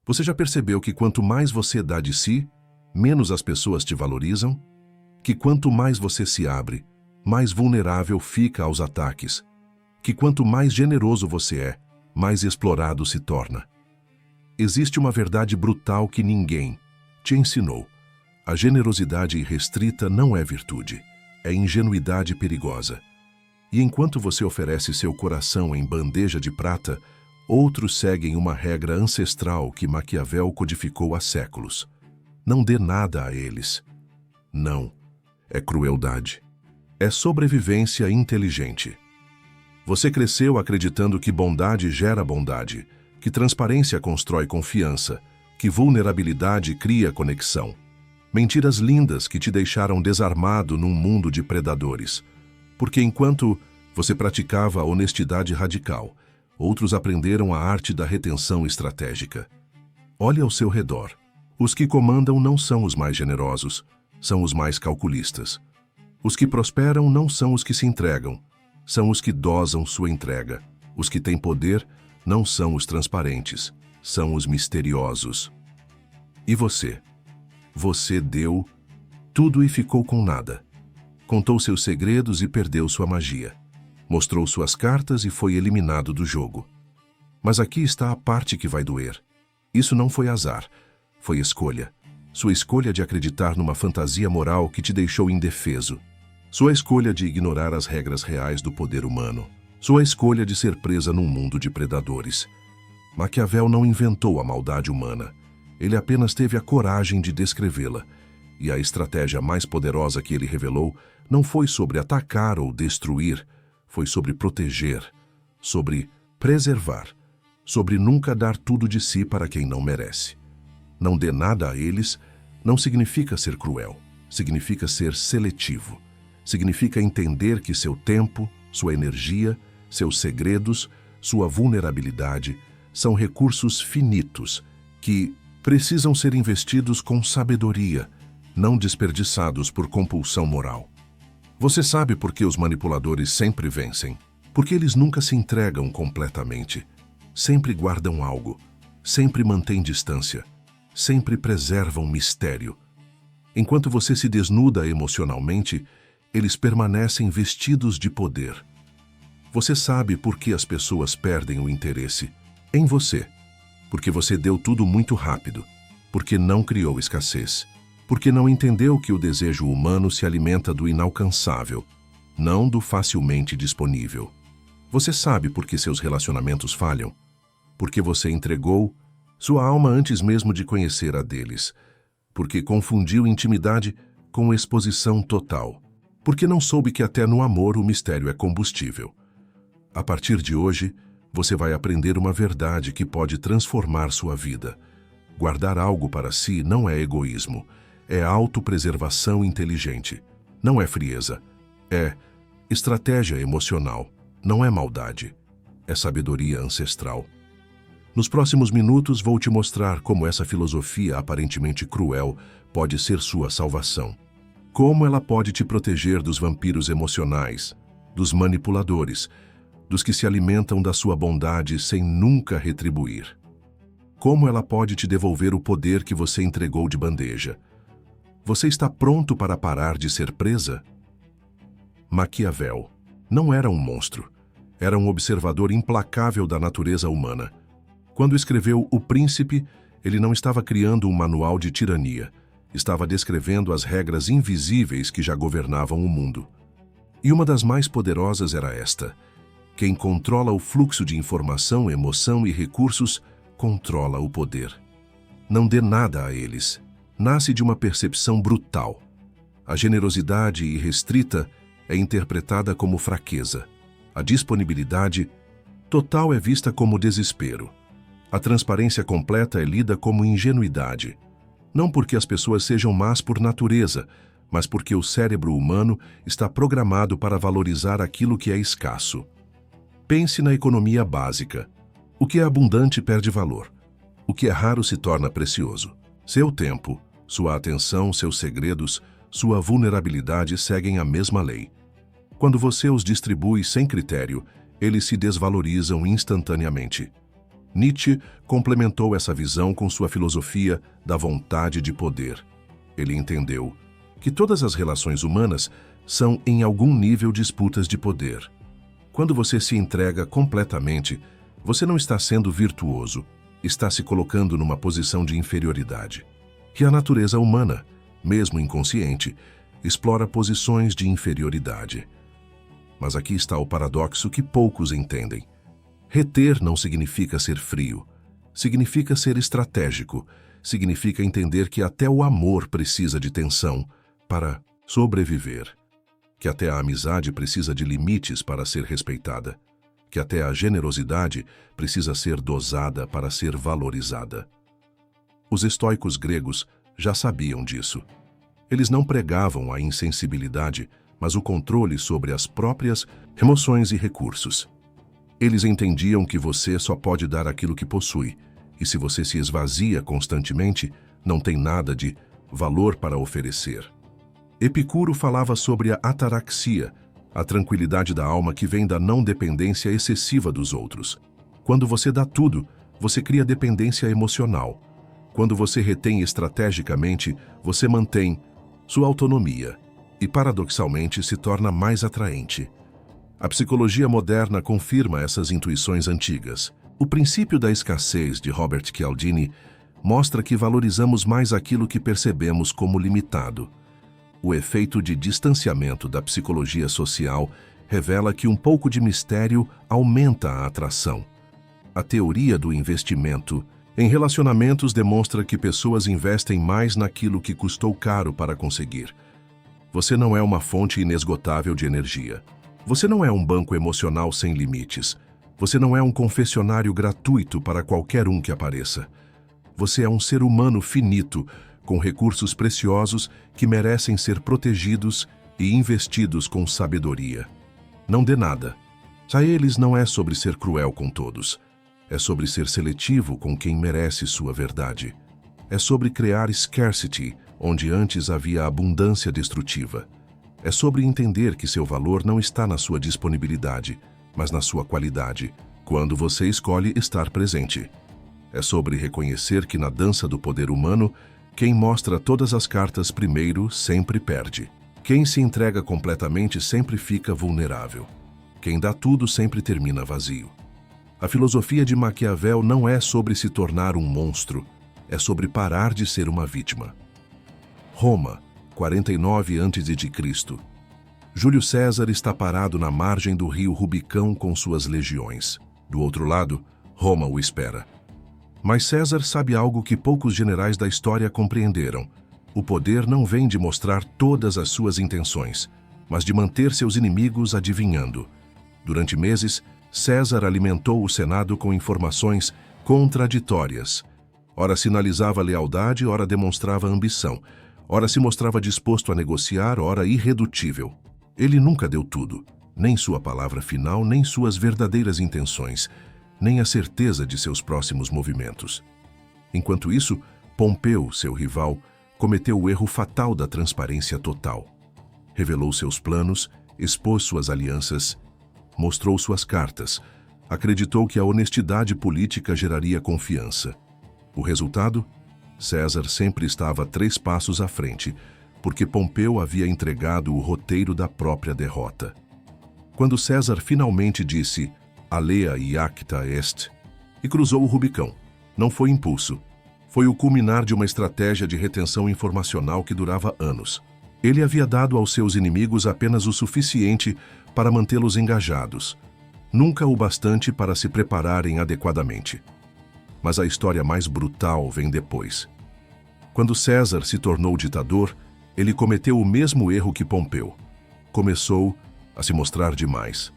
Você já percebeu que quanto mais você dá de si, menos as pessoas te valorizam? Que quanto mais você se abre, mais vulnerável fica aos ataques? Que quanto mais generoso você é, mais explorado se torna? Existe uma verdade brutal que ninguém te ensinou. A generosidade irrestrita não é virtude, é ingenuidade perigosa. E enquanto você oferece seu coração em bandeja de prata, outros seguem uma regra ancestral que Maquiavel codificou há séculos. Não dê nada a eles. Não. É crueldade. É sobrevivência inteligente. Você cresceu acreditando que bondade gera bondade, que transparência constrói confiança, que vulnerabilidade cria conexão. Mentiras lindas que te deixaram desarmado num mundo de predadores. Porque enquanto você praticava a honestidade radical, outros aprenderam a arte da retenção estratégica. Olhe ao seu redor. Os que comandam não são os mais generosos, são os mais calculistas. Os que prosperam não são os que se entregam, são os que dosam sua entrega. Os que têm poder não são os transparentes, são os misteriosos. E você? Você deu tudo e ficou com nada. Contou seus segredos e perdeu sua magia. Mostrou suas cartas e foi eliminado do jogo. Mas aqui está a parte que vai doer. Isso não foi azar, foi escolha. Sua escolha de acreditar numa fantasia moral que te deixou indefeso. Sua escolha de ignorar as regras reais do poder humano. Sua escolha de ser presa num mundo de predadores. Maquiavel não inventou a maldade humana. Ele apenas teve a coragem de descrevê-la. E a estratégia mais poderosa que ele revelou não foi sobre atacar ou destruir, foi sobre proteger, sobre preservar, sobre nunca dar tudo de si para quem não merece. Não dê nada a eles não significa ser cruel, significa ser seletivo. Significa entender que seu tempo, sua energia, seus segredos, sua vulnerabilidade são recursos finitos que precisam ser investidos com sabedoria, não desperdiçados por compulsão moral. Você sabe por que os manipuladores sempre vencem? Porque eles nunca se entregam completamente. Sempre guardam algo, sempre mantêm distância, sempre preservam mistério. Enquanto você se desnuda emocionalmente, eles permanecem vestidos de poder. Você sabe por que as pessoas perdem o interesse em você. Porque você deu tudo muito rápido, porque não criou escassez, porque não entendeu que o desejo humano se alimenta do inalcançável, não do facilmente disponível. Você sabe por que seus relacionamentos falham, porque você entregou sua alma antes mesmo de conhecer a deles, porque confundiu intimidade com exposição total, porque não soube que até no amor o mistério é combustível. A partir de hoje, você vai aprender uma verdade que pode transformar sua vida. Guardar algo para si não é egoísmo, é autopreservação inteligente. Não é frieza, é estratégia emocional, não é maldade, é sabedoria ancestral. Nos próximos minutos vou te mostrar como essa filosofia aparentemente cruel pode ser sua salvação. Como ela pode te proteger dos vampiros emocionais, dos manipuladores, dos que se alimentam da sua bondade sem nunca retribuir. Como ela pode te devolver o poder que você entregou de bandeja. Você está pronto para parar de ser presa? Maquiavel não era um monstro. Era um observador implacável da natureza humana. Quando escreveu O Príncipe, ele não estava criando um manual de tirania. Estava descrevendo as regras invisíveis que já governavam o mundo. E uma das mais poderosas era esta: quem controla o fluxo de informação, emoção e recursos, controla o poder. Não dê nada a eles. Nasce de uma percepção brutal. A generosidade irrestrita é interpretada como fraqueza. A disponibilidade total é vista como desespero. A transparência completa é lida como ingenuidade. Não porque as pessoas sejam más por natureza, mas porque o cérebro humano está programado para valorizar aquilo que é escasso. Pense na economia básica. O que é abundante perde valor. O que é raro se torna precioso. Seu tempo, sua atenção, seus segredos, sua vulnerabilidade seguem a mesma lei. Quando você os distribui sem critério, eles se desvalorizam instantaneamente. Nietzsche complementou essa visão com sua filosofia da vontade de poder. Ele entendeu que todas as relações humanas são, em algum nível, disputas de poder. Quando você se entrega completamente, você não está sendo virtuoso, está se colocando numa posição de inferioridade. E a natureza humana, mesmo inconsciente, explora posições de inferioridade. Mas aqui está o paradoxo que poucos entendem. Reter não significa ser frio, significa ser estratégico, significa entender que até o amor precisa de tensão para sobreviver, que até a amizade precisa de limites para ser respeitada, que até a generosidade precisa ser dosada para ser valorizada. Os estoicos gregos já sabiam disso. Eles não pregavam a insensibilidade, mas o controle sobre as próprias emoções e recursos. Eles entendiam que você só pode dar aquilo que possui, e se você se esvazia constantemente, não tem nada de valor para oferecer. Epicuro falava sobre a ataraxia, a tranquilidade da alma que vem da não dependência excessiva dos outros. Quando você dá tudo, você cria dependência emocional. Quando você retém estrategicamente, você mantém sua autonomia e, paradoxalmente, se torna mais atraente. A psicologia moderna confirma essas intuições antigas. O princípio da escassez, de Robert Cialdini, mostra que valorizamos mais aquilo que percebemos como limitado. O efeito de distanciamento da psicologia social revela que um pouco de mistério aumenta a atração. A teoria do investimento em relacionamentos demonstra que pessoas investem mais naquilo que custou caro para conseguir. Você não é uma fonte inesgotável de energia. Você não é um banco emocional sem limites. Você não é um confessionário gratuito para qualquer um que apareça. Você é um ser humano finito, com recursos preciosos que merecem ser protegidos e investidos com sabedoria. Não dê nada. A eles não é sobre ser cruel com todos. É sobre ser seletivo com quem merece sua verdade. É sobre criar scarcity, onde antes havia abundância destrutiva. É sobre entender que seu valor não está na sua disponibilidade, mas na sua qualidade, quando você escolhe estar presente. É sobre reconhecer que na dança do poder humano, quem mostra todas as cartas primeiro sempre perde. Quem se entrega completamente sempre fica vulnerável. Quem dá tudo sempre termina vazio. A filosofia de Maquiavel não é sobre se tornar um monstro, é sobre parar de ser uma vítima. Roma, 49 a.C. Júlio César está parado na margem do rio Rubicão com suas legiões. Do outro lado, Roma o espera. Mas César sabe algo que poucos generais da história compreenderam. O poder não vem de mostrar todas as suas intenções, mas de manter seus inimigos adivinhando. Durante meses, César alimentou o Senado com informações contraditórias. Ora sinalizava lealdade, ora demonstrava ambição. Ora se mostrava disposto a negociar, ora irredutível. Ele nunca deu tudo, nem sua palavra final, nem suas verdadeiras intenções, nem a certeza de seus próximos movimentos. Enquanto isso, Pompeu, seu rival, cometeu o erro fatal da transparência total. Revelou seus planos, expôs suas alianças, mostrou suas cartas, acreditou que a honestidade política geraria confiança. O resultado? César sempre estava 3 passos à frente, porque Pompeu havia entregado o roteiro da própria derrota. Quando César finalmente disse "Alea iacta est" e cruzou o Rubicão, não foi impulso. Foi o culminar de uma estratégia de retenção informacional que durava anos. Ele havia dado aos seus inimigos apenas o suficiente para mantê-los engajados, nunca o bastante para se prepararem adequadamente. Mas a história mais brutal vem depois. Quando César se tornou ditador, ele cometeu o mesmo erro que Pompeu. Começou a se mostrar demais.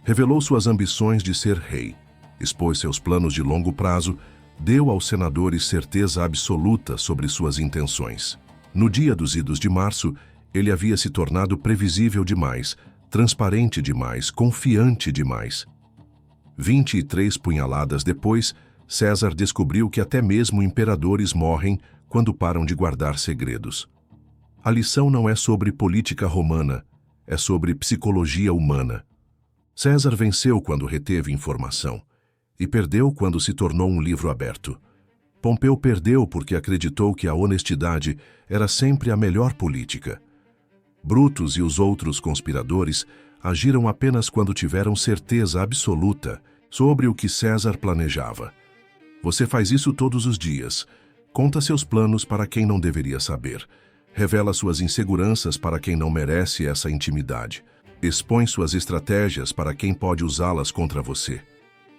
Revelou suas ambições de ser rei, expôs seus planos de longo prazo, deu aos senadores certeza absoluta sobre suas intenções. No dia dos idos de março, ele havia se tornado previsível demais, transparente demais, confiante demais. 23 punhaladas depois, César descobriu que até mesmo imperadores morrem quando param de guardar segredos. A lição não é sobre política romana, é sobre psicologia humana. César venceu quando reteve informação. E perdeu quando se tornou um livro aberto. Pompeu perdeu porque acreditou que a honestidade era sempre a melhor política. Brutus e os outros conspiradores agiram apenas quando tiveram certeza absoluta sobre o que César planejava. Você faz isso todos os dias. Conta seus planos para quem não deveria saber. Revela suas inseguranças para quem não merece essa intimidade. Expõe suas estratégias para quem pode usá-las contra você.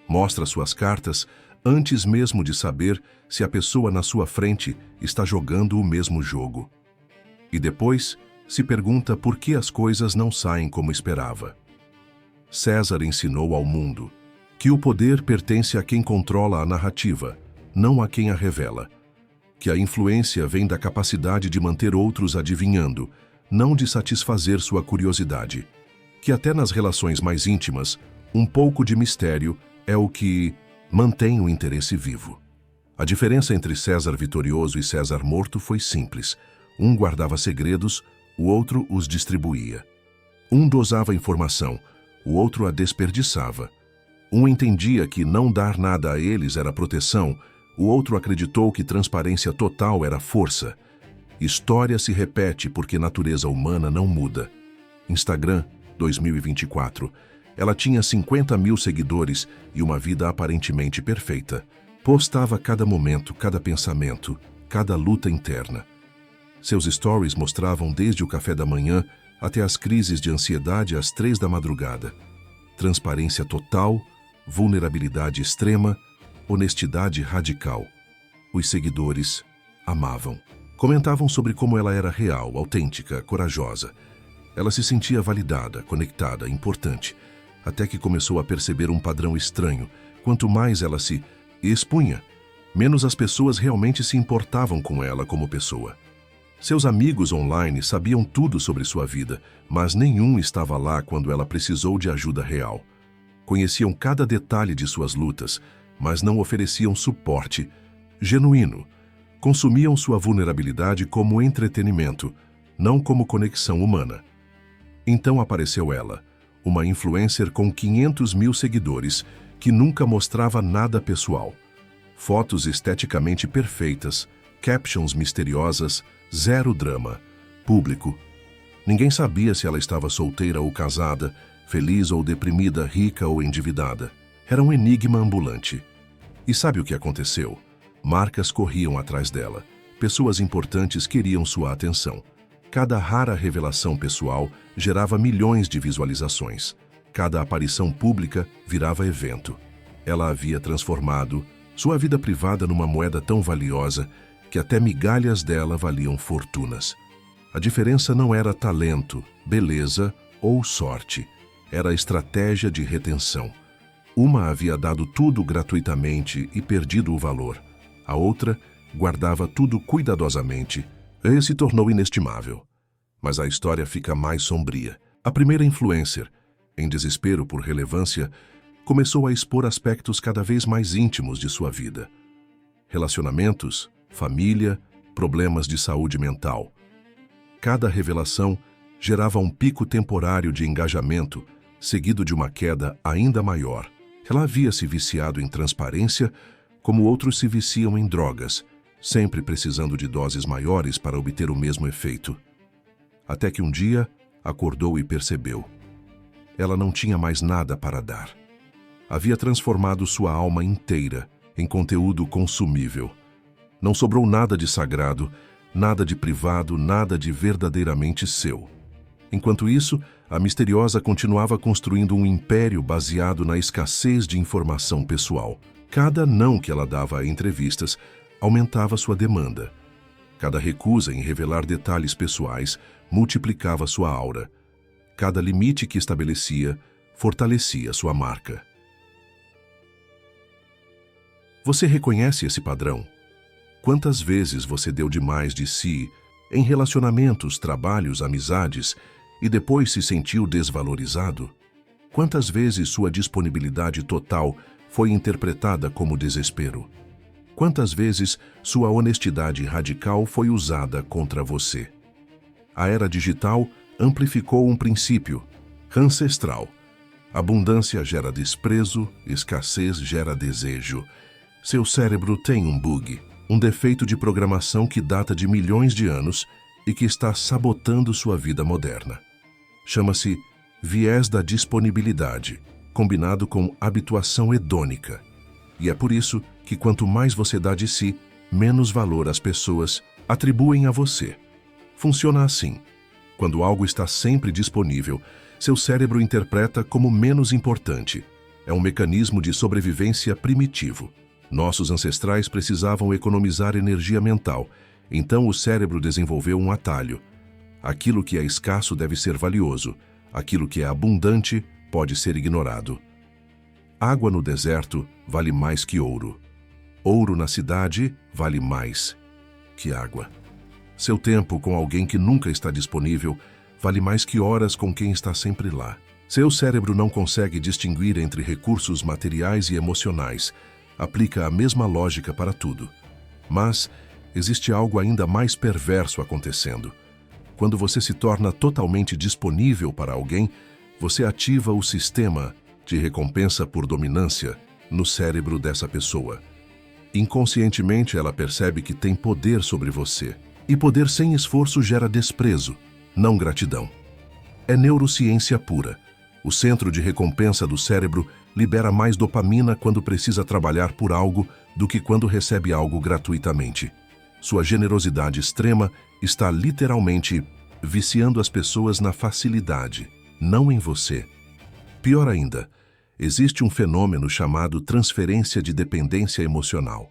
Mostra suas cartas antes mesmo de saber se a pessoa na sua frente está jogando o mesmo jogo. E depois se pergunta por que as coisas não saem como esperava. César ensinou ao mundo que o poder pertence a quem controla a narrativa, não a quem a revela. Que a influência vem da capacidade de manter outros adivinhando, não de satisfazer sua curiosidade. Que até nas relações mais íntimas, um pouco de mistério é o que mantém o interesse vivo. A diferença entre César vitorioso e César morto foi simples. Um guardava segredos, o outro os distribuía. Um dosava informação, o outro a desperdiçava. Um entendia que não dar nada a eles era proteção, o outro acreditou que transparência total era força. História se repete porque natureza humana não muda. Instagram, 2024. Ela tinha 50 mil seguidores e uma vida aparentemente perfeita. Postava cada momento, cada pensamento, cada luta interna. Seus stories mostravam desde o café da manhã até as crises de ansiedade às 3 da madrugada. Transparência total, vulnerabilidade extrema, honestidade radical. Os seguidores amavam. Comentavam sobre como ela era real, autêntica, corajosa. Ela se sentia validada, conectada, importante, até que começou a perceber um padrão estranho. Quanto mais ela se expunha, menos as pessoas realmente se importavam com ela como pessoa. Seus amigos online sabiam tudo sobre sua vida, mas nenhum estava lá quando ela precisou de ajuda real. Conheciam cada detalhe de suas lutas, mas não ofereciam suporte genuíno. Consumiam sua vulnerabilidade como entretenimento, não como conexão humana. Então apareceu ela, uma influencer com 500 mil seguidores que nunca mostrava nada pessoal. Fotos esteticamente perfeitas, captions misteriosas, zero drama. Público. Ninguém sabia se ela estava solteira ou casada, feliz ou deprimida, rica ou endividada. Era um enigma ambulante. E sabe o que aconteceu? Marcas corriam atrás dela. Pessoas importantes queriam sua atenção. Cada rara revelação pessoal gerava milhões de visualizações. Cada aparição pública virava evento. Ela havia transformado sua vida privada numa moeda tão valiosa que até migalhas dela valiam fortunas. A diferença não era talento, beleza ou sorte. Era estratégia de retenção. Uma havia dado tudo gratuitamente e perdido o valor. A outra guardava tudo cuidadosamente e se tornou inestimável. Mas a história fica mais sombria. A primeira influencer, em desespero por relevância, começou a expor aspectos cada vez mais íntimos de sua vida. Relacionamentos, família, problemas de saúde mental. Cada revelação gerava um pico temporário de engajamento, seguido de uma queda ainda maior. Ela havia se viciado em transparência, como outros se viciam em drogas, sempre precisando de doses maiores para obter o mesmo efeito. Até que um dia, acordou e percebeu. Ela não tinha mais nada para dar. Havia transformado sua alma inteira em conteúdo consumível. Não sobrou nada de sagrado, nada de privado, nada de verdadeiramente seu. Enquanto isso, a misteriosa continuava construindo um império baseado na escassez de informação pessoal. Cada não que ela dava a entrevistas aumentava sua demanda. Cada recusa em revelar detalhes pessoais multiplicava sua aura. Cada limite que estabelecia fortalecia sua marca. Você reconhece esse padrão? Quantas vezes você deu demais de si em relacionamentos, trabalhos, amizades e depois se sentiu desvalorizado? Quantas vezes sua disponibilidade total foi interpretada como desespero? Quantas vezes sua honestidade radical foi usada contra você? A era digital amplificou um princípio ancestral. Abundância gera desprezo, escassez gera desejo. Seu cérebro tem um bug, um defeito de programação que data de milhões de anos e que está sabotando sua vida moderna. Chama-se viés da disponibilidade, combinado com habituação hedônica. E é por isso que quanto mais você dá de si, menos valor as pessoas atribuem a você. Funciona assim. Quando algo está sempre disponível, seu cérebro interpreta como menos importante. É um mecanismo de sobrevivência primitivo. Nossos ancestrais precisavam economizar energia mental, então o cérebro desenvolveu um atalho. Aquilo que é escasso deve ser valioso, aquilo que é abundante pode ser ignorado. Água no deserto vale mais que ouro. Ouro na cidade vale mais que água. Seu tempo com alguém que nunca está disponível vale mais que horas com quem está sempre lá. Seu cérebro não consegue distinguir entre recursos materiais e emocionais. Aplica a mesma lógica para tudo. Mas existe algo ainda mais perverso acontecendo. Quando você se torna totalmente disponível para alguém, você ativa o sistema de recompensa por dominância no cérebro dessa pessoa. Inconscientemente, ela percebe que tem poder sobre você. E poder sem esforço gera desprezo, não gratidão. É neurociência pura. O centro de recompensa do cérebro libera mais dopamina quando precisa trabalhar por algo do que quando recebe algo gratuitamente. Sua generosidade extrema está literalmente viciando as pessoas na facilidade, não em você. Pior ainda, existe um fenômeno chamado transferência de dependência emocional.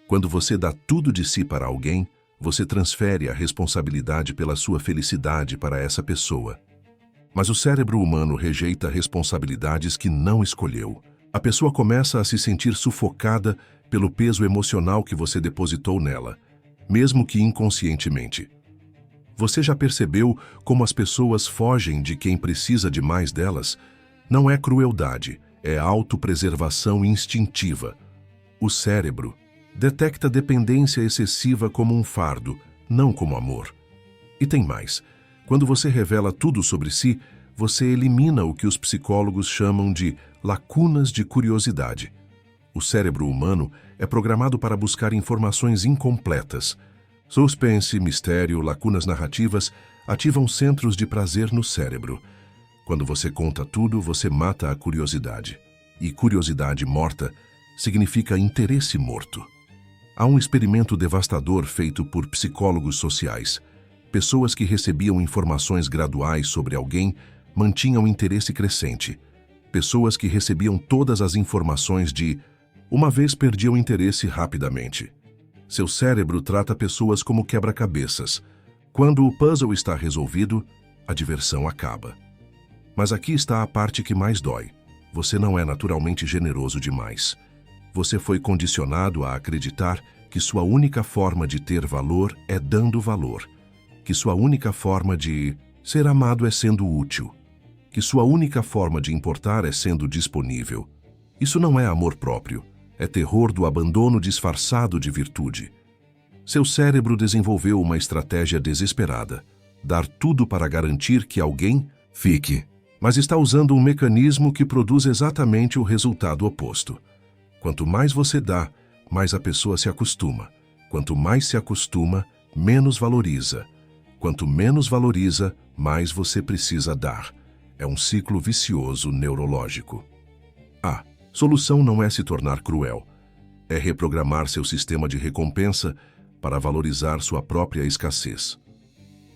Quando você dá tudo de si para alguém, você transfere a responsabilidade pela sua felicidade para essa pessoa. Mas o cérebro humano rejeita responsabilidades que não escolheu. A pessoa começa a se sentir sufocada pelo peso emocional que você depositou nela, mesmo que inconscientemente. Você já percebeu como as pessoas fogem de quem precisa de mais delas? Não é crueldade, é autopreservação instintiva. O cérebro detecta dependência excessiva como um fardo, não como amor. E tem mais. Quando você revela tudo sobre si, você elimina o que os psicólogos chamam de lacunas de curiosidade. O cérebro humano é programado para buscar informações incompletas. Suspense, mistério, lacunas narrativas ativam centros de prazer no cérebro. Quando você conta tudo, você mata a curiosidade. E curiosidade morta significa interesse morto. Há um experimento devastador feito por psicólogos sociais. Pessoas que recebiam informações graduais sobre alguém mantinham interesse crescente. Pessoas que recebiam todas as informações uma vez perdiam interesse rapidamente. Seu cérebro trata pessoas como quebra-cabeças. Quando o puzzle está resolvido, a diversão acaba. Mas aqui está a parte que mais dói. Você não é naturalmente generoso demais. Você foi condicionado a acreditar que sua única forma de ter valor é dando valor, que sua única forma de ser amado é sendo útil, que sua única forma de importar é sendo disponível. Isso não é amor próprio, é terror do abandono disfarçado de virtude. Seu cérebro desenvolveu uma estratégia desesperada, dar tudo para garantir que alguém fique, mas está usando um mecanismo que produz exatamente o resultado oposto. Quanto mais você dá, mais a pessoa se acostuma. Quanto mais se acostuma, menos valoriza. Quanto menos valoriza, mais você precisa dar. É um ciclo vicioso neurológico. A solução não é se tornar cruel. É reprogramar seu sistema de recompensa para valorizar sua própria escassez.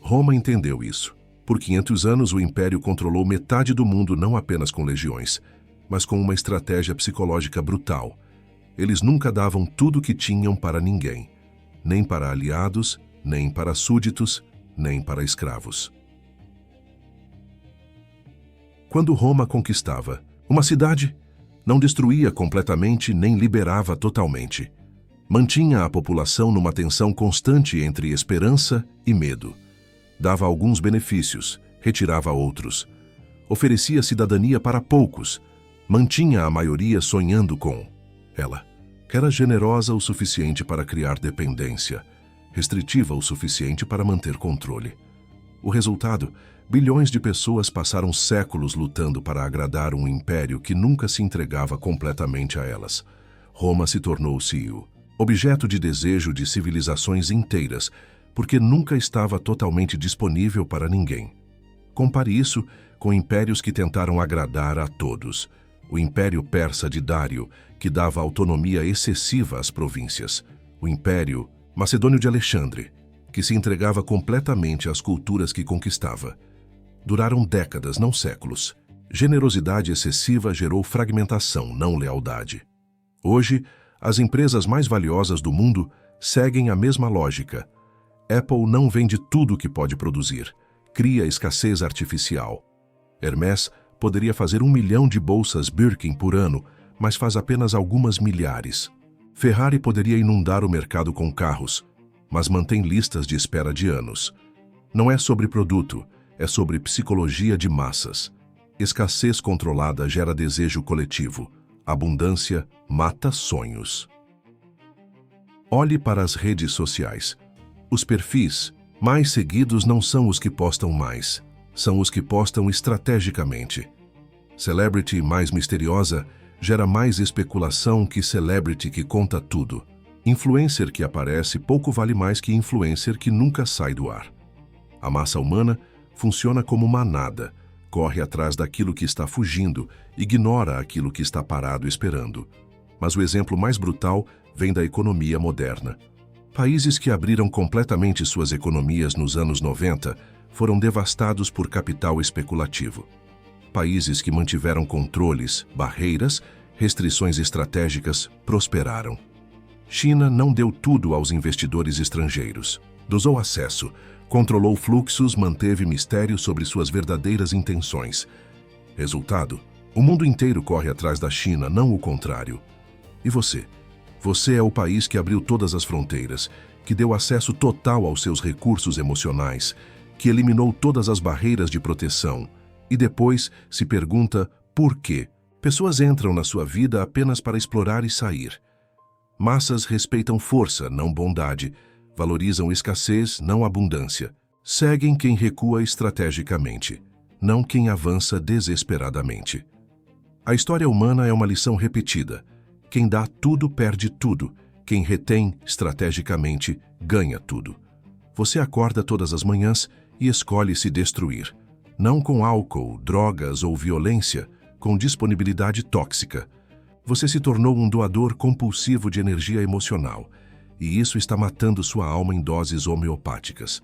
Roma entendeu isso. Por 500 anos, o Império controlou metade do mundo não apenas com legiões, mas com uma estratégia psicológica brutal. Eles nunca davam tudo o que tinham para ninguém, nem para aliados, nem para súditos, nem para escravos. Quando Roma conquistava uma cidade, não destruía completamente nem liberava totalmente. Mantinha a população numa tensão constante entre esperança e medo. Dava alguns benefícios, retirava outros. Oferecia cidadania para poucos, mantinha a maioria sonhando com ela. Era generosa o suficiente para criar dependência, restritiva o suficiente para manter controle. O resultado, Bilhões de pessoas passaram séculos lutando para agradar um império que nunca se entregava completamente a elas. Roma se tornou-se o objeto de desejo de civilizações inteiras, porque nunca estava totalmente disponível para ninguém. Compare isso com impérios que tentaram agradar a todos. O Império Persa de Dário, que dava autonomia excessiva às províncias. O Império Macedônio de Alexandre, que se entregava completamente às culturas que conquistava. Duraram décadas, não séculos. Generosidade excessiva gerou fragmentação, não lealdade. Hoje, as empresas mais valiosas do mundo seguem a mesma lógica. Apple não vende tudo o que pode produzir. Cria escassez artificial. Hermès poderia fazer 1 milhão de bolsas Birkin por ano, mas faz apenas algumas milhares. Ferrari poderia inundar o mercado com carros, mas mantém listas de espera de anos. Não é sobre produto, é sobre psicologia de massas. Escassez controlada gera desejo coletivo. Abundância mata sonhos. Olhe para as redes sociais. Os perfis mais seguidos não são os que postam mais, são os que postam estrategicamente. Celebrity mais misteriosa gera mais especulação que celebrity que conta tudo. Influencer que aparece pouco vale mais que influencer que nunca sai do ar. A massa humana funciona como manada, corre atrás daquilo que está fugindo, ignora aquilo que está parado esperando. Mas o exemplo mais brutal vem da economia moderna. Países que abriram completamente suas economias nos anos 90 foram devastados por capital especulativo. Países que mantiveram controles, barreiras, restrições estratégicas prosperaram. China não deu tudo aos investidores estrangeiros. Dosou acesso, controlou fluxos, manteve mistério sobre suas verdadeiras intenções. Resultado, o mundo inteiro corre atrás da China, não o contrário. E você? Você é o país que abriu todas as fronteiras, que deu acesso total aos seus recursos emocionais, que eliminou todas as barreiras de proteção. E depois se pergunta por quê. Pessoas entram na sua vida apenas para explorar e sair. Massas respeitam força, não bondade. Valorizam escassez, não abundância. Seguem quem recua estrategicamente, não quem avança desesperadamente. A história humana é uma lição repetida. Quem dá tudo perde tudo. Quem retém estrategicamente ganha tudo. Você acorda todas as manhãs e escolhe se destruir. Não com álcool, drogas ou violência, com disponibilidade tóxica. Você se tornou um doador compulsivo de energia emocional. E isso está matando sua alma em doses homeopáticas.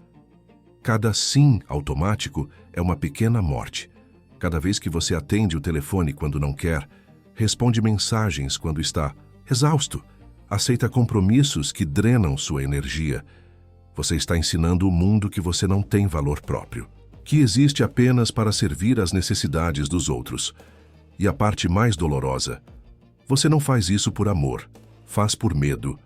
Cada sim automático é uma pequena morte. Cada vez que você atende o telefone quando não quer, responde mensagens quando está exausto, aceita compromissos que drenam sua energia, você está ensinando o mundo que você não tem valor próprio, que existe apenas para servir às necessidades dos outros. E a parte mais dolorosa, você não faz isso por amor, faz por medo.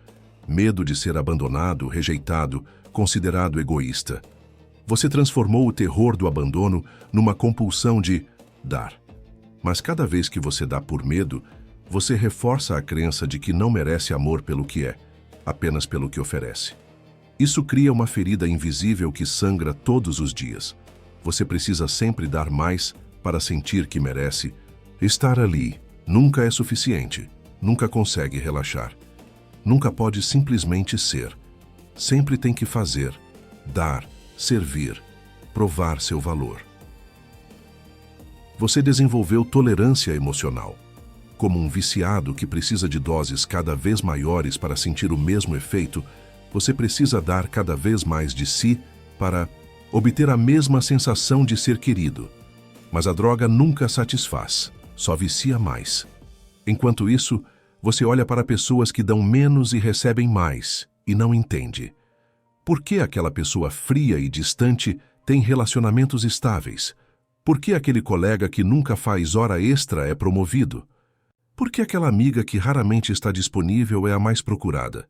Medo de ser abandonado, rejeitado, considerado egoísta. Você transformou o terror do abandono numa compulsão de dar. Mas cada vez que você dá por medo, você reforça a crença de que não merece amor pelo que é, apenas pelo que oferece. Isso cria uma ferida invisível que sangra todos os dias. Você precisa sempre dar mais para sentir que merece. Estar ali nunca é suficiente, nunca consegue relaxar. Nunca pode simplesmente ser. Sempre tem que fazer, dar, servir, provar seu valor. Você desenvolveu tolerância emocional. Como um viciado que precisa de doses cada vez maiores para sentir o mesmo efeito, você precisa dar cada vez mais de si para obter a mesma sensação de ser querido. Mas a droga nunca satisfaz, só vicia mais. Enquanto isso, você olha para pessoas que dão menos e recebem mais, e não entende. Por que aquela pessoa fria e distante tem relacionamentos estáveis? Por que aquele colega que nunca faz hora extra é promovido? Por que aquela amiga que raramente está disponível é a mais procurada?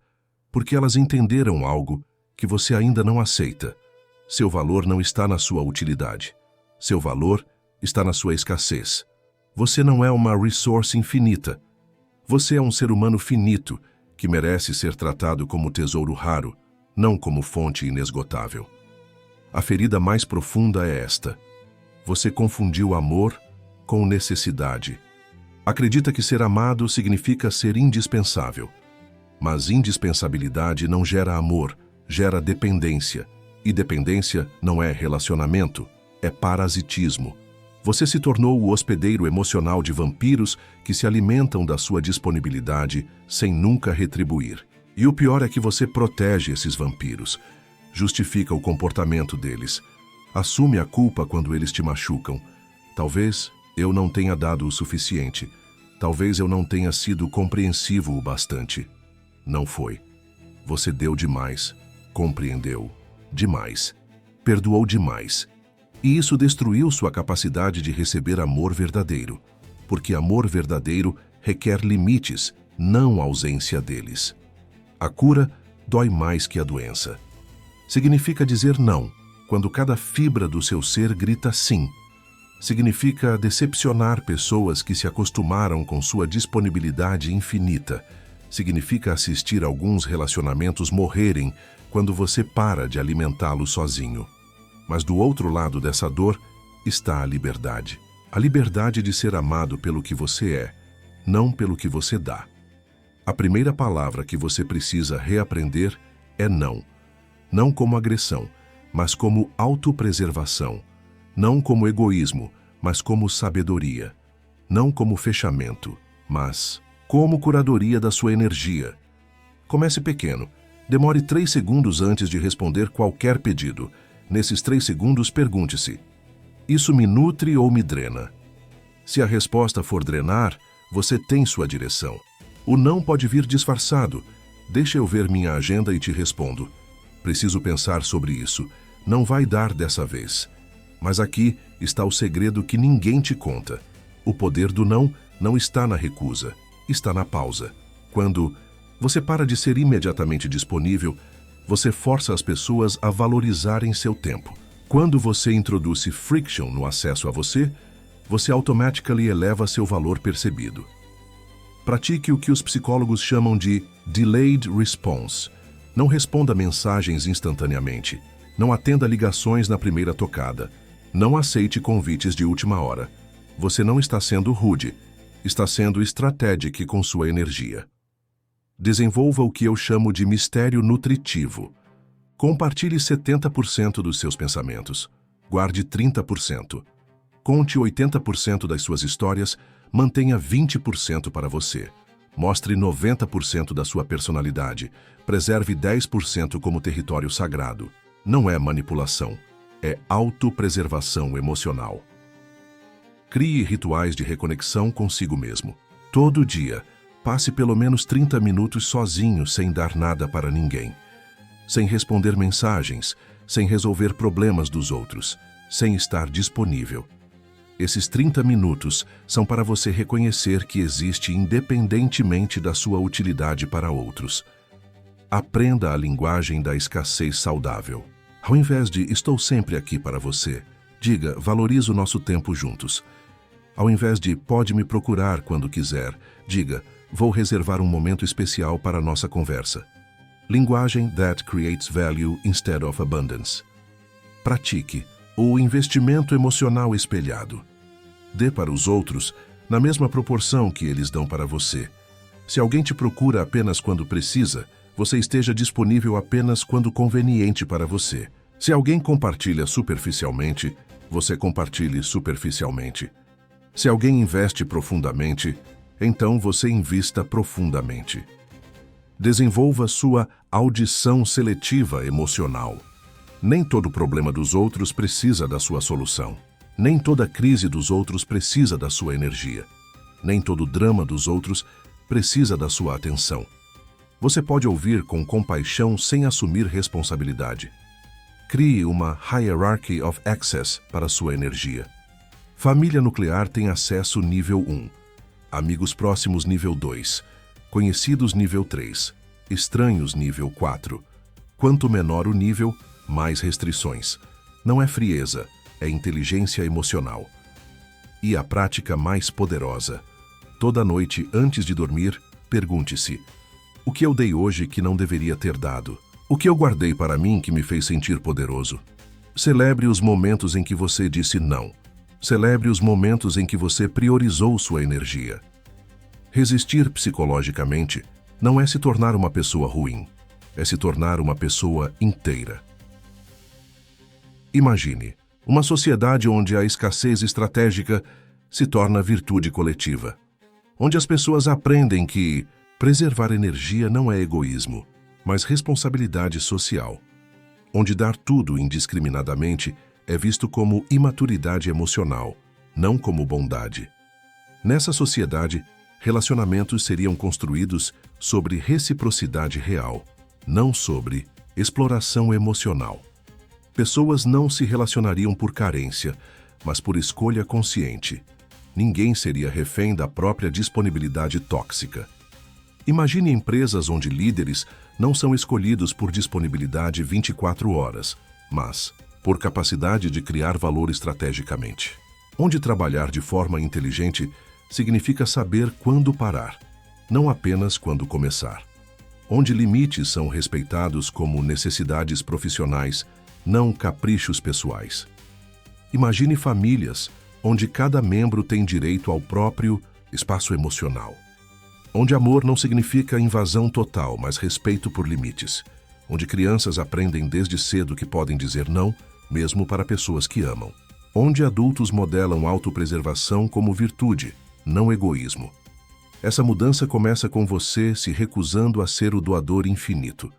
Porque elas entenderam algo que você ainda não aceita. Seu valor não está na sua utilidade. Seu valor está na sua escassez. Você não é uma resource infinita. Você é um ser humano finito, que merece ser tratado como tesouro raro, não como fonte inesgotável. A ferida mais profunda é esta. Você confundiu amor com necessidade. Acredita que ser amado significa ser indispensável. Mas indispensabilidade não gera amor, gera dependência. E dependência não é relacionamento, é parasitismo. Você se tornou o hospedeiro emocional de vampiros que se alimentam da sua disponibilidade sem nunca retribuir. E o pior é que você protege esses vampiros, justifica o comportamento deles, assume a culpa quando eles te machucam. Talvez eu não tenha dado o suficiente. Talvez eu não tenha sido compreensivo o bastante. Não foi. Você deu demais, compreendeu demais, perdoou demais. E isso destruiu sua capacidade de receber amor verdadeiro, porque amor verdadeiro requer limites, não ausência deles. A cura dói mais que a doença. Significa dizer não, quando cada fibra do seu ser grita sim. Significa decepcionar pessoas que se acostumaram com sua disponibilidade infinita. Significa assistir alguns relacionamentos morrerem quando você para de alimentá-los sozinho. Mas do outro lado dessa dor está a liberdade. A liberdade de ser amado pelo que você é, não pelo que você dá. A primeira palavra que você precisa reaprender é não. Não como agressão, mas como autopreservação. Não como egoísmo, mas como sabedoria. Não como fechamento, mas como curadoria da sua energia. Comece pequeno. Demore 3 segundos antes de responder qualquer pedido. Nesses 3 segundos, pergunte-se: isso me nutre ou me drena? Se a resposta for drenar, você tem sua direção. O não pode vir disfarçado. Deixa eu ver minha agenda e te respondo. Preciso pensar sobre isso. Não vai dar dessa vez. Mas aqui está o segredo que ninguém te conta. O poder do não não está na recusa, está na pausa. Quando você para de ser imediatamente disponível, você força as pessoas a valorizarem seu tempo. Quando você introduz friction no acesso a você, você automaticamente eleva seu valor percebido. Pratique o que os psicólogos chamam de delayed response. Não responda mensagens instantaneamente. Não atenda ligações na primeira tocada. Não aceite convites de última hora. Você não está sendo rude, está sendo estratégico com sua energia. Desenvolva o que eu chamo de mistério nutritivo. Compartilhe 70% dos seus pensamentos. Guarde 30%. Conte 80% das suas histórias, mantenha 20% para você. Mostre 90% da sua personalidade. Preserve 10% como território sagrado. Não é manipulação, é autopreservação emocional. Crie rituais de reconexão consigo mesmo. Todo dia, passe pelo menos 30 minutos sozinho sem dar nada para ninguém. Sem responder mensagens, sem resolver problemas dos outros, sem estar disponível. Esses 30 minutos são para você reconhecer que existe independentemente da sua utilidade para outros. Aprenda a linguagem da escassez saudável. Ao invés de "estou sempre aqui para você", diga "valorizo o nosso tempo juntos". Ao invés de "pode me procurar quando quiser", diga "vou reservar um momento especial para a nossa conversa". Linguagem that creates value instead of abundance. Pratique o investimento emocional espelhado. Dê para os outros na mesma proporção que eles dão para você. Se alguém te procura apenas quando precisa, você esteja disponível apenas quando conveniente para você. Se alguém compartilha superficialmente, você compartilhe superficialmente. Se alguém investe profundamente, então você invista profundamente. Desenvolva sua audição seletiva emocional. Nem todo problema dos outros precisa da sua solução. Nem toda crise dos outros precisa da sua energia. Nem todo drama dos outros precisa da sua atenção. Você pode ouvir com compaixão sem assumir responsabilidade. Crie uma hierarchy of access para sua energia. Família nuclear tem acesso nível 1, amigos próximos nível 2, conhecidos nível 3, estranhos nível 4. Quanto menor o nível, mais restrições. Não é frieza, é inteligência emocional. E a prática mais poderosa. Toda noite, antes de dormir, pergunte-se: o que eu dei hoje que não deveria ter dado? O que eu guardei para mim que me fez sentir poderoso? Celebre os momentos em que você disse não. Celebre os momentos em que você priorizou sua energia. Resistir psicologicamente não é se tornar uma pessoa ruim, é se tornar uma pessoa inteira. Imagine uma sociedade onde a escassez estratégica se torna virtude coletiva, onde as pessoas aprendem que preservar energia não é egoísmo, mas responsabilidade social, onde dar tudo indiscriminadamente é visto como imaturidade emocional, não como bondade. Nessa sociedade, relacionamentos seriam construídos sobre reciprocidade real, não sobre exploração emocional. Pessoas não se relacionariam por carência, mas por escolha consciente. Ninguém seria refém da própria disponibilidade tóxica. Imagine empresas onde líderes não são escolhidos por disponibilidade 24 horas, mas por capacidade de criar valor estrategicamente. Onde trabalhar de forma inteligente significa saber quando parar, não apenas quando começar. Onde limites são respeitados como necessidades profissionais, não caprichos pessoais. Imagine famílias onde cada membro tem direito ao próprio espaço emocional. Onde amor não significa invasão total, mas respeito por limites. Onde crianças aprendem desde cedo que podem dizer não, mesmo para pessoas que amam. Onde adultos modelam autopreservação como virtude, não egoísmo. Essa mudança começa com você se recusando a ser o doador infinito.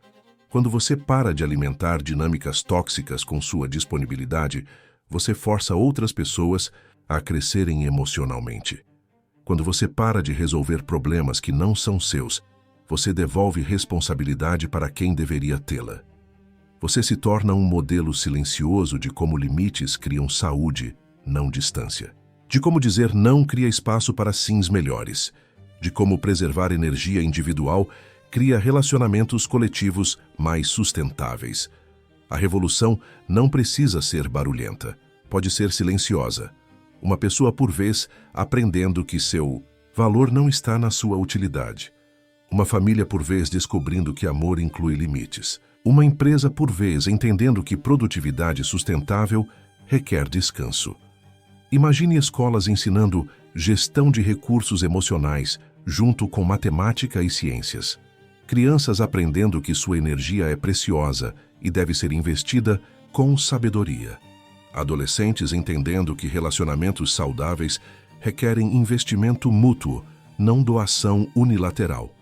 Quando você para de alimentar dinâmicas tóxicas com sua disponibilidade, você força outras pessoas a crescerem emocionalmente. Quando você para de resolver problemas que não são seus, você devolve responsabilidade para quem deveria tê-la. Você se torna um modelo silencioso de como limites criam saúde, não distância. De como dizer não cria espaço para sims melhores. De como preservar energia individual cria relacionamentos coletivos mais sustentáveis. A revolução não precisa ser barulhenta, pode ser silenciosa. Uma pessoa por vez aprendendo que seu valor não está na sua utilidade. Uma família por vez descobrindo que amor inclui limites. Uma empresa por vez entendendo que produtividade sustentável requer descanso. Imagine escolas ensinando gestão de recursos emocionais junto com matemática e ciências. Crianças aprendendo que sua energia é preciosa e deve ser investida com sabedoria. Adolescentes entendendo que relacionamentos saudáveis requerem investimento mútuo, não doação unilateral.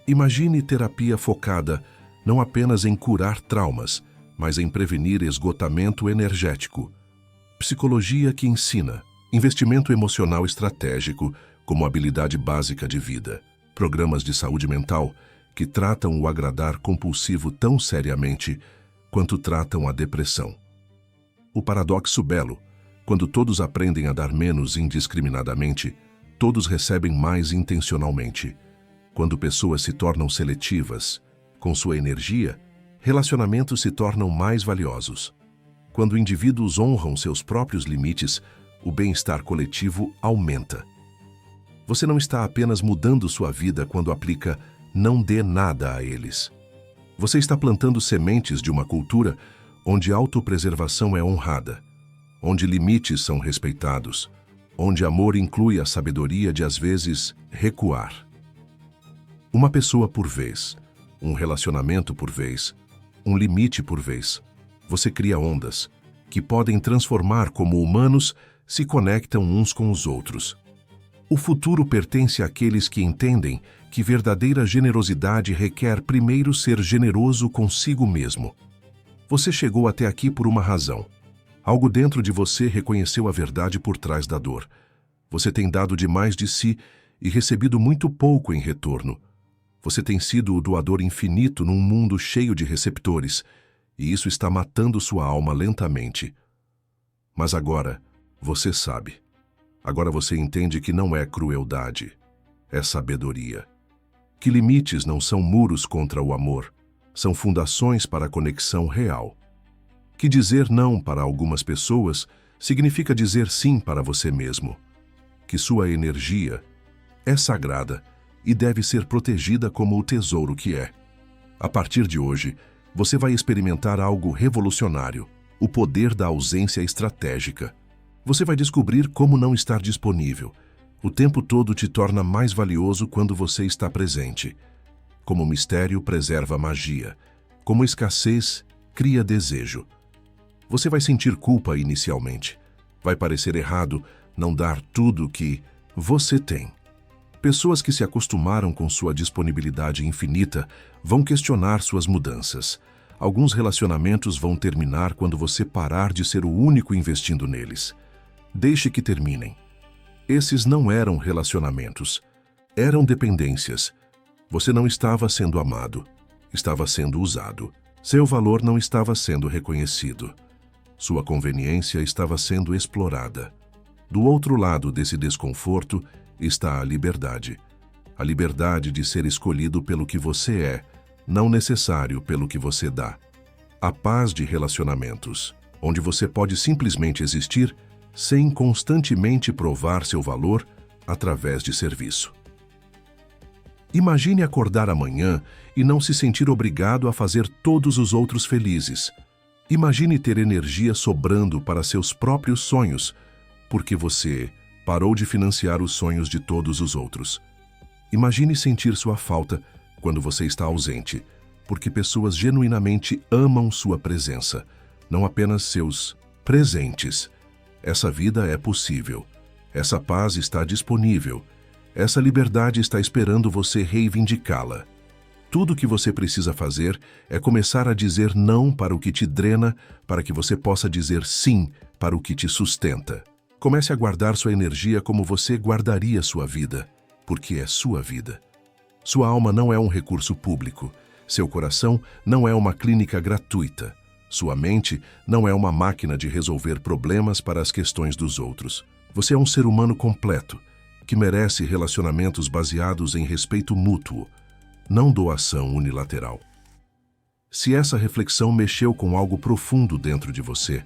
Imagine terapia focada não apenas em curar traumas, mas em prevenir esgotamento energético. Psicologia que ensina investimento emocional estratégico como habilidade básica de vida. Programas de saúde mental que tratam o agradar compulsivo tão seriamente quanto tratam a depressão. O paradoxo belo: quando todos aprendem a dar menos indiscriminadamente, todos recebem mais intencionalmente. Quando pessoas se tornam seletivas com sua energia, relacionamentos se tornam mais valiosos. Quando indivíduos honram seus próprios limites, o bem-estar coletivo aumenta. Você não está apenas mudando sua vida quando aplica "não dê nada a eles". Você está plantando sementes de uma cultura onde autopreservação é honrada, onde limites são respeitados, onde amor inclui a sabedoria de, às vezes, recuar. Uma pessoa por vez, um relacionamento por vez, um limite por vez. Você cria ondas que podem transformar como humanos se conectam uns com os outros. O futuro pertence àqueles que entendem que verdadeira generosidade requer primeiro ser generoso consigo mesmo. Você chegou até aqui por uma razão. Algo dentro de você reconheceu a verdade por trás da dor. Você tem dado demais de si e recebido muito pouco em retorno. Você tem sido o doador infinito num mundo cheio de receptores, e isso está matando sua alma lentamente. Mas agora, você sabe. Agora você entende que não é crueldade, é sabedoria. Que limites não são muros contra o amor, são fundações para a conexão real. Que dizer não para algumas pessoas significa dizer sim para você mesmo. Que sua energia é sagrada e deve ser protegida como o tesouro que é. A partir de hoje, você vai experimentar algo revolucionário: o poder da ausência estratégica. Você vai descobrir como não estar disponível. O tempo todo te torna mais valioso quando você está presente. Como mistério preserva a magia. Como escassez cria desejo. Você vai sentir culpa inicialmente. Vai parecer errado não dar tudo o que você tem. Pessoas que se acostumaram com sua disponibilidade infinita vão questionar suas mudanças. Alguns relacionamentos vão terminar quando você parar de ser o único investindo neles. Deixe que terminem. Esses não eram relacionamentos. Eram dependências. Você não estava sendo amado. Estava sendo usado. Seu valor não estava sendo reconhecido. Sua conveniência estava sendo explorada. Do outro lado desse desconforto está a liberdade. A liberdade de ser escolhido pelo que você é, não necessário pelo que você dá. A paz de relacionamentos, onde você pode simplesmente existir sem constantemente provar seu valor através de serviço. Imagine acordar amanhã e não se sentir obrigado a fazer todos os outros felizes. Imagine ter energia sobrando para seus próprios sonhos, porque você parou de financiar os sonhos de todos os outros. Imagine sentir sua falta quando você está ausente, porque pessoas genuinamente amam sua presença, não apenas seus presentes. Essa vida é possível. Essa paz está disponível. Essa liberdade está esperando você reivindicá-la. Tudo o que você precisa fazer é começar a dizer não para o que te drena, para que você possa dizer sim para o que te sustenta. Comece a guardar sua energia como você guardaria sua vida, porque é sua vida. Sua alma não é um recurso público. Seu coração não é uma clínica gratuita. Sua mente não é uma máquina de resolver problemas para as questões dos outros. Você é um ser humano completo, que merece relacionamentos baseados em respeito mútuo, não doação unilateral. Se essa reflexão mexeu com algo profundo dentro de você,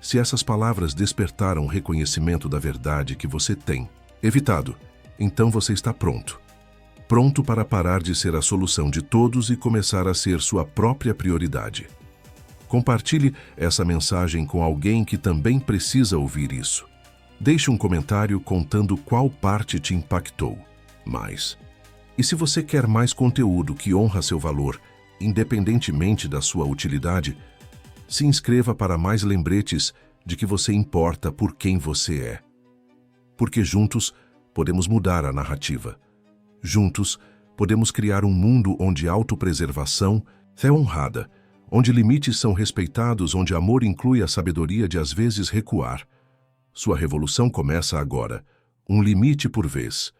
se essas palavras despertaram o reconhecimento da verdade que você tem evitado, então você está pronto. Pronto para parar de ser a solução de todos e começar a ser sua própria prioridade. Compartilhe essa mensagem com alguém que também precisa ouvir isso. Deixe um comentário contando qual parte te impactou mais. E se você quer mais conteúdo que honra seu valor, independentemente da sua utilidade, se inscreva para mais lembretes de que você importa por quem você é. Porque juntos podemos mudar a narrativa. Juntos podemos criar um mundo onde autopreservação é honrada, onde limites são respeitados, onde amor inclui a sabedoria de às vezes recuar. Sua revolução começa agora, um limite por vez.